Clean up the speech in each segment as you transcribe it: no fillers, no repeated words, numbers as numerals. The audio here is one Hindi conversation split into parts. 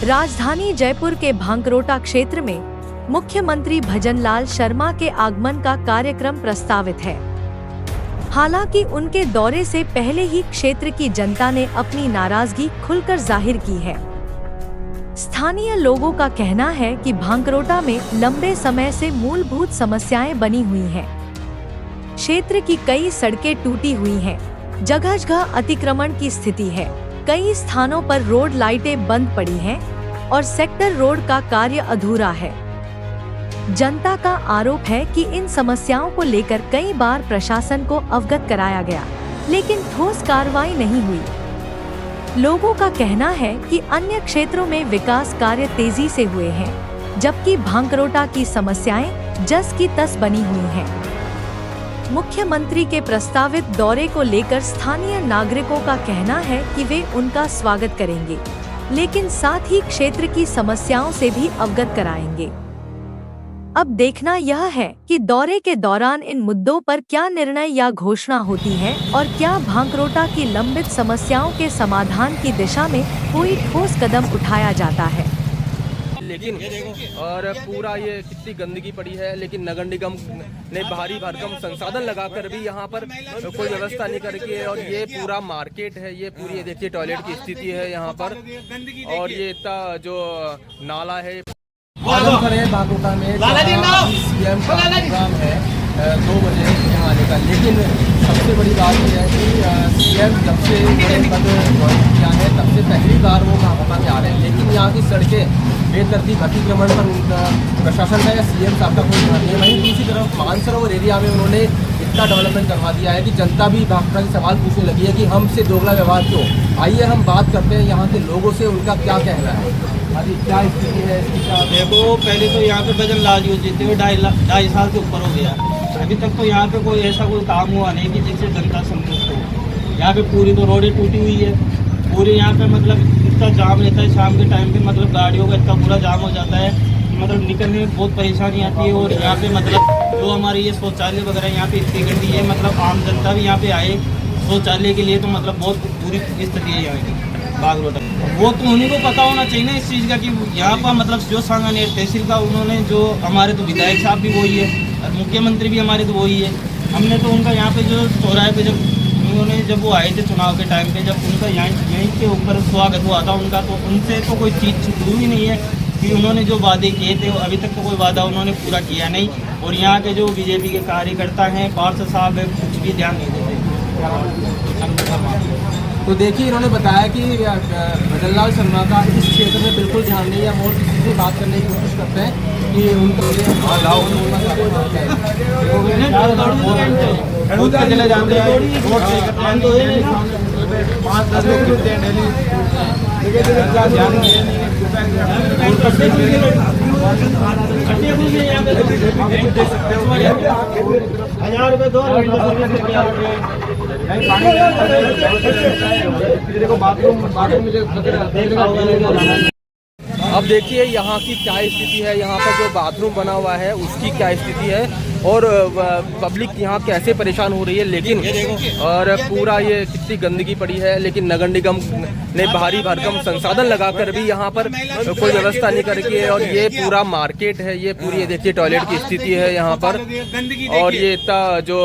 राजधानी जयपुर के भांकरोटा क्षेत्र में मुख्यमंत्री भजनलाल शर्मा के आगमन का कार्यक्रम प्रस्तावित है। हालांकि उनके दौरे से पहले ही क्षेत्र की जनता ने अपनी नाराजगी खुलकर जाहिर की है। स्थानीय लोगों का कहना है कि भांकरोटा में लंबे समय से मूलभूत समस्याएं बनी हुई हैं। क्षेत्र की कई सड़कें टूटी हुई हैं, जगह-जगह अतिक्रमण की स्थिति है, कई स्थानों पर रोड लाइटें बंद पड़ी हैं और सेक्टर रोड का कार्य अधूरा है। जनता का आरोप है कि इन समस्याओं को लेकर कई बार प्रशासन को अवगत कराया गया, लेकिन ठोस कार्रवाई नहीं हुई। लोगों का कहना है कि अन्य क्षेत्रों में विकास कार्य तेजी से हुए हैं, जबकि भांकरोटा की समस्याएं जस की तस बनी हुई हैं। मुख्यमंत्री के प्रस्तावित दौरे को लेकर स्थानीय नागरिकों का कहना है कि वे उनका स्वागत करेंगे, लेकिन साथ ही क्षेत्र की समस्याओं से भी अवगत कराएंगे। अब देखना यह है कि दौरे के दौरान इन मुद्दों पर क्या निर्णय या घोषणा होती है और क्या भांकरोटा की लंबित समस्याओं के समाधान की दिशा में कोई ठोस कदम उठाया जाता है। लेकिन और पूरा ये कितनी गंदगी पड़ी है, लेकिन नगर निगम ने भारी भरकम संसाधन लगाकर भी यहाँ पर कोई व्यवस्था नहीं कर रखी है। और ये पूरा मार्केट है, ये पूरी देखिए टॉयलेट की स्थिति है यहाँ पर, और ये इतना जो नाला है। हम खड़े हैं भांकरोटा में, सीएम का प्रोग्राम है 2 बजे यहाँ आने का, लेकिन सबसे बड़ी बात यह है कि सीएम जब से पद ज्वाइन किया है तब से पहली बार वो भांकरोटा में आ रहे हैं, लेकिन यहाँ की सड़कें बेतरतीब अतिक्रमण पर प्रशासन का या सीएम साहब का कोई ध्यान नहीं है। वहीं दूसरी तरफ मानसरोवर एरिया में उन्होंने इतना डेवलपमेंट करवा दिया है कि जनता भी भांकरोटा से सवाल पूछने लगी है कि हमसे दोगला व्यवहार क्यों। आइए हम बात करते हैं यहाँ के लोगों से, उनका क्या कहना है। अभी क्या स्थिति है इसकी? देखो, पहले तो यहाँ पे भजनलाल जी जीते हुए 2.5 साल से ऊपर हो गया। अभी तक तो यहाँ पे कोई ऐसा कोई काम हुआ नहीं कि जिससे जनता संतुष्ट हो। यहाँ पे पूरी तो रोडें टूटी हुई है, पूरी यहाँ पे मतलब इतना जाम रहता है शाम के टाइम पे, मतलब गाड़ियों का इतना पूरा जाम हो जाता है, मतलब निकलने में बहुत परेशानी आती है। और यहाँ पे मतलब जो हमारे ये शौचालय वगैरह यहाँ पे इतनी गंदी है, मतलब आम जनता भी यहाँ पे आए शौचालय के लिए तो मतलब बहुत बुरी स्थिति है यहाँ की भांकरोटा। वो तो उन्हीं को पता होना चाहिए ना इस चीज़ का कि यहाँ पर मतलब जो सांगानेर तहसील का उन्होंने जो हमारे तो विधायक साहब भी वही है और मुख्यमंत्री भी हमारे तो वही है। हमने तो उनका यहाँ पे जो चौराहे पे जब उन्होंने जब वो आए थे चुनाव के टाइम पे, जब उनका यहीं के ऊपर स्वागत हुआ था उनका, तो उनसे तो कोई चीज़ छुपी ही नहीं है कि उन्होंने जो वादे किए थे अभी तक तो कोई वादा उन्होंने पूरा किया नहीं। और यहाँ के जो बीजेपी के कार्यकर्ता हैं, पार्षद साहब है, कुछ भी ध्यान नहीं देते। तो देखिए, इन्होंने बताया कि भजनलाल शर्मा का इस क्षेत्र में बिल्कुल ध्यान नहीं है। हम और किसी से बात करने की कोशिश करते हैं कि उनको चले जाते हैं, रोड से अब देखिए यहाँ की क्या स्थिति है, यहाँ पर जो बाथरूम बना हुआ है उसकी क्या स्थिति है और पब्लिक यहाँ कैसे परेशान हो रही है। लेकिन और पूरा ये कितनी गंदगी पड़ी है, लेकिन नगर निगम ने भारी भरकम संसाधन लगाकर भी यहाँ पर कोई व्यवस्था नहीं कर रखी है। और ये पूरा मार्केट है, ये पूरी देखिए टॉयलेट की स्थिति है यहाँ पर, और ये इतना जो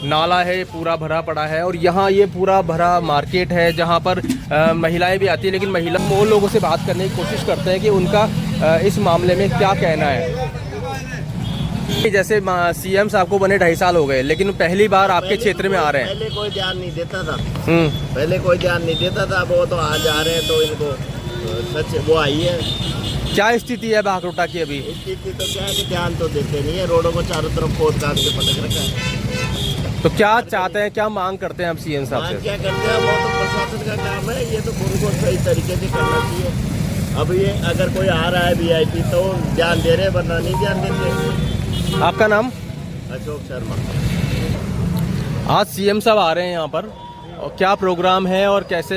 नाला है पूरा भरा पड़ा है। और यहाँ ये पूरा भरा मार्केट है जहाँ पर महिलाएं भी आती है, लेकिन महिला वो लोगों से बात करने की कोशिश करते हैं कि उनका इस मामले में क्या कहना है। जैसे सीएम साहब को बने 2.5 साल हो गए, लेकिन पहली बार आपके क्षेत्र में आ रहे हैं। पहले कोई ध्यान नहीं देता था, पहले कोई ध्यान नहीं देता था, वो तो आज आ रहे हैं तो इनको सच वो आई है। क्या स्थिति है भांकरोटा की अभी? स्थिति तो क्या है कि ध्यान तो देते नहीं है, रोडों को चारों तरफ खोद काट के पटक रखा है। तो क्या चाहते हैं, क्या मांग करते हैं आप सीएम साहब से? क्या करते हैं, वो तो प्रशासन का काम है, ये तो उनको सही तरीके से करना चाहिए। अब ये अगर कोई आ रहा है वीआईपी तो ध्यान दे रहे, वरना नहीं ध्यान देते। आपका नाम? अशोक शर्मा। आज सीएम साहब आ रहे हैं यहाँ पर, और क्या प्रोग्राम है और कैसे?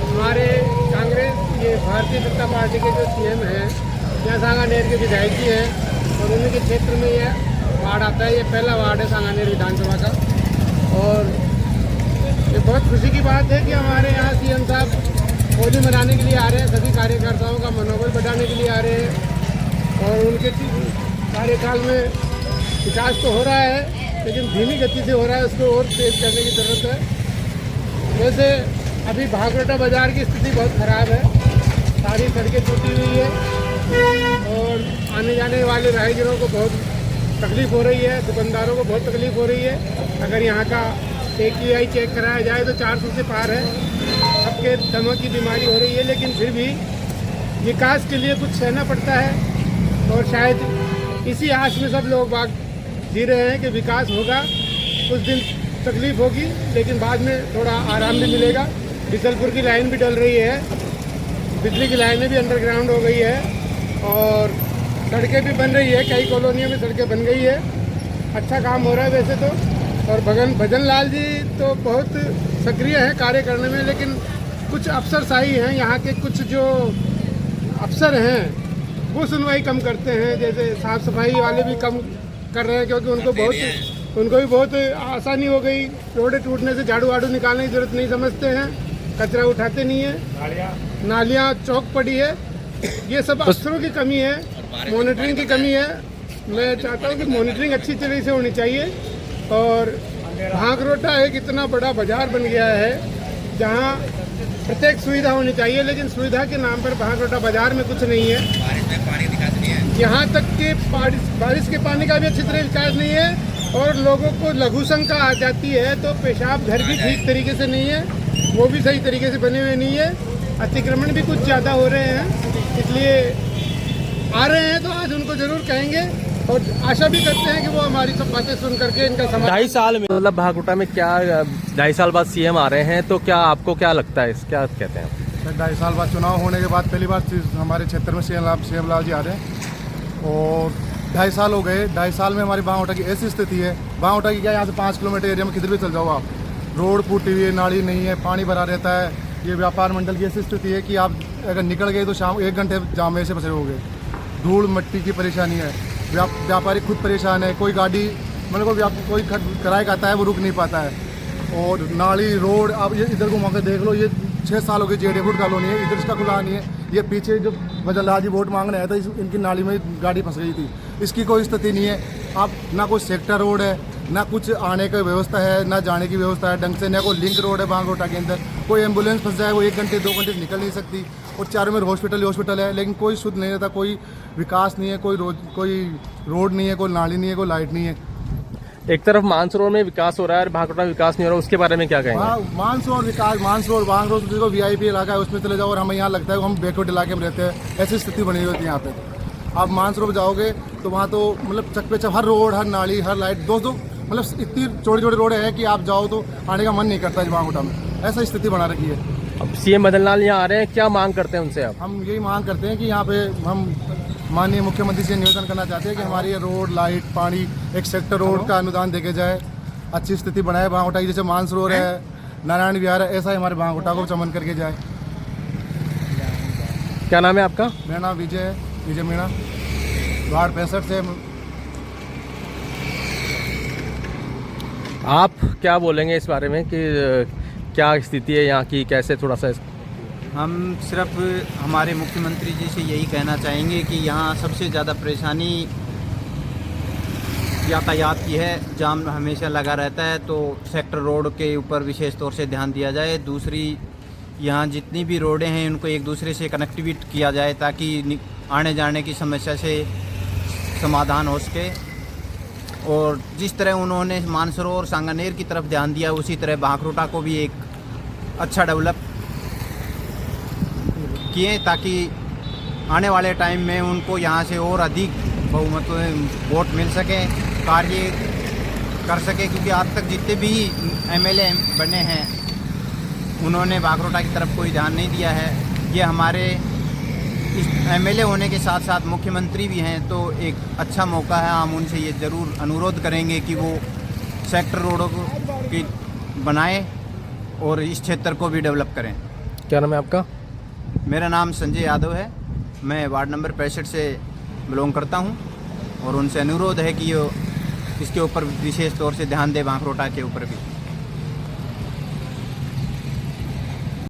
हमारे कांग्रेस ये भारतीय जनता पार्टी के जो सीएम हैं, यहाँ सांगानेर के विधायक जी हैं, और उन्हीं के क्षेत्र में ये वार्ड आता है। ये पहला वार्ड है सांगानेर विधानसभा का, और ये बहुत खुशी की बात है कि हमारे यहाँ सीएम साहब होली मनाने के लिए आ रहे हैं, सभी कार्यकर्ताओं का मनोबल बढ़ाने के लिए आ रहे हैं। और उनके कार्यकाल में विकास तो हो रहा है, लेकिन धीमी गति से हो रहा है, उसको और तेज करने की ज़रूरत है। वैसे अभी भागरोटा बाज़ार की स्थिति बहुत ख़राब है, सारी सड़कें टूटी हुई है और आने जाने वाले राहगीरों को बहुत तकलीफ़ हो रही है, दुकानदारों को बहुत तकलीफ़ हो रही है। अगर यहाँ का AQI चेक कराया जाए तो 400 से पार है, सबके दमा की बीमारी हो रही है। लेकिन फिर भी विकास के लिए कुछ सहना पड़ता है और शायद इसी आस में सब लोग बाग जी रहे हैं कि विकास होगा। कुछ दिन तकलीफ़ होगी लेकिन बाद में थोड़ा आराम भी मिलेगा। बिसलपुर की लाइन भी डल रही है, बिजली की लाइनें भी अंडरग्राउंड हो गई है और सड़कें भी बन रही है, कई कॉलोनियों में सड़कें बन गई है। अच्छा काम हो रहा है वैसे तो। और भजन लाल जी तो बहुत सक्रिय हैं कार्य करने में, लेकिन कुछ अफसरशाही हैं, यहाँ के कुछ जो अफसर हैं वो सुनवाई कम करते हैं। जैसे साफ़ सफाई वाले भी कम कर रहे हैं क्योंकि उनको भी बहुत आसानी हो गई। रोडें टूटने से झाड़ू वाड़ू निकालने की ज़रूरत नहीं समझते हैं, कचरा उठाते नहीं है, नालियाँ चौक पड़ी है। ये सब अफसरों की कमी है, मॉनिटरिंग की कमी है। मैं चाहता हूँ कि मॉनिटरिंग अच्छी तरह से होनी चाहिए। और भागरोटा एक इतना बड़ा बाज़ार बन गया है जहाँ प्रत्येक सुविधा होनी चाहिए, लेकिन सुविधा के नाम पर भागरोटा बाज़ार में कुछ नहीं है। यहाँ तक कि बारिश के पानी का भी अच्छी तरह विकास नहीं है और लोगों को लघु शंका आ जाती है तो पेशाब घर भी ठीक तरीके से नहीं है, वो भी सही तरीके से बने हुए नहीं है। अतिक्रमण भी कुछ ज़्यादा हो रहे हैं, इसलिए आ रहे हैं तो आज उनको ज़रूर कहेंगे और आशा भी करते हैं कि वो हमारी सब बातें सुन करके इनका समाधान। 2.5 साल में मतलब भागरोटा में क्या 2.5 साल बाद CM आ रहे हैं, तो क्या आपको क्या लगता है, क्या कहते हैं? 2.5 साल बाद चुनाव होने के बाद पहली बार हमारे क्षेत्र में CM लाल जी आ रहे हैं और 2.5 साल हो गए। 2.5 साल में हमारी भागरोटा की ऐसी स्थिति है, भागरोटा की क्या, यहाँ से 5 किलोमीटर एरिया में किधर भी चल जाओ आप, रोड फूटी हुई है, नाली नहीं है, पानी भरा रहता है। ये व्यापार मंडल की ऐसी स्थिति है कि आप अगर निकल गए तो शाम 1 घंटे जाम में से फंसे हो गए। धूल मिट्टी की परेशानी है, व्यापारी खुद परेशान है, कोई गाड़ी मतलब कोई किराए का आता है वो रुक नहीं पाता है। और नाली रोड आप ये इधर को मौके देख लो, ये 6 सालों की JD फुट कॉलोनी है, इधर इसका खुला नहीं है। ये पीछे जो भजन लाल जी वोट मांगने आया था, इनकी नाली में गाड़ी फंस गई थी, इसकी कोई स्थिति नहीं है। आप ना कोई सेक्टर रोड है, ना कुछ आने की व्यवस्था है, ना जाने की व्यवस्था है ढंग से, ना कोई लिंक रोड है भागरोटा के अंदर। कोई एम्बुलेंस फंस जाए वो 1 घंटे 2 घंटे निकल नहीं सकती और चारों में हॉस्पिटल है, लेकिन कोई शुद्ध नहीं रहता, कोई विकास नहीं है, कोई रोड नहीं है, कोई नाली नहीं है, कोई लाइट नहीं है। एक तरफ मानसरोवर में विकास हो रहा है और भागरोटा विकास नहीं हो रहा, उसके बारे में क्या कहेंगे? मानसरोवर विकास, मानसरोवर देखो VIP इलाका है, उसमें चले जाओ और हमें यहाँ लगता है हम बैकवर्ड इलाके में रहते हैं, ऐसी स्थिति बनी हुई होती है यहाँ पे। आप मानसरोवर जाओगे तो वहाँ तो मतलब चक पे चक हर रोड, हर नाली, हर लाइट, दो मतलब इतनी छोटी छोटी रोड है कि आप जाओ तो आने का मन नहीं करता है भागरोटा में, ऐसा स्थिति बना रखी है। अब CM भजन लाल यहाँ आ रहे हैं, क्या मांग करते हैं उनसे आप? हम यही मांग करते हैं कि यहाँ पे हम माननीय मुख्यमंत्री से निवेदन करना चाहते हैं कि हमारी ये रोड, लाइट, पानी, एक सेक्टर रोड का अनुदान देके जाए, अच्छी स्थिति बनाए भागरोटा की। जैसे मानसरोवर है, नारायण विहार है, ऐसा ही हमारे भागरोटा को चमन करके जाए। क्या नाम है आपका? मेरा नाम विजय है, विजय मीणा, वार्ड 65 से। आप क्या बोलेंगे इस बारे में कि क्या स्थिति है यहाँ की, कैसे थोड़ा सा? हम सिर्फ हमारे मुख्यमंत्री जी से यही कहना चाहेंगे कि यहाँ सबसे ज़्यादा परेशानी यातायात की है, जाम हमेशा लगा रहता है, तो सेक्टर रोड के ऊपर विशेष तौर से ध्यान दिया जाए। दूसरी, यहाँ जितनी भी रोडें हैं उनको एक दूसरे से कनेक्टिवेट किया जाए ताकि आने जाने की समस्या से समाधान हो सके। और जिस तरह उन्होंने मानसरोवर सांगानेर की तरफ ध्यान दिया, उसी तरह भागरोटा को भी एक अच्छा डेवलप किए ताकि आने वाले टाइम में उनको यहाँ से और अधिक बहुमत वोट मिल सके, कार्य कर सके। क्योंकि आज तक जितने भी MLA बने हैं उन्होंने भागरोटा की तरफ कोई ध्यान नहीं दिया है। ये हमारे इस MLA होने के साथ साथ मुख्यमंत्री भी हैं, तो एक अच्छा मौका है। हम उनसे ये ज़रूर अनुरोध करेंगे कि वो सेक्टर रोडों की बनाएं और इस क्षेत्र को भी डेवलप करें। क्या नाम है आपका? मेरा नाम संजय यादव है, मैं वार्ड नंबर 65 से बिलोंग करता हूं और उनसे अनुरोध है कि ये इसके ऊपर विशेष तौर से ध्यान दें, भागरोटा के ऊपर भी।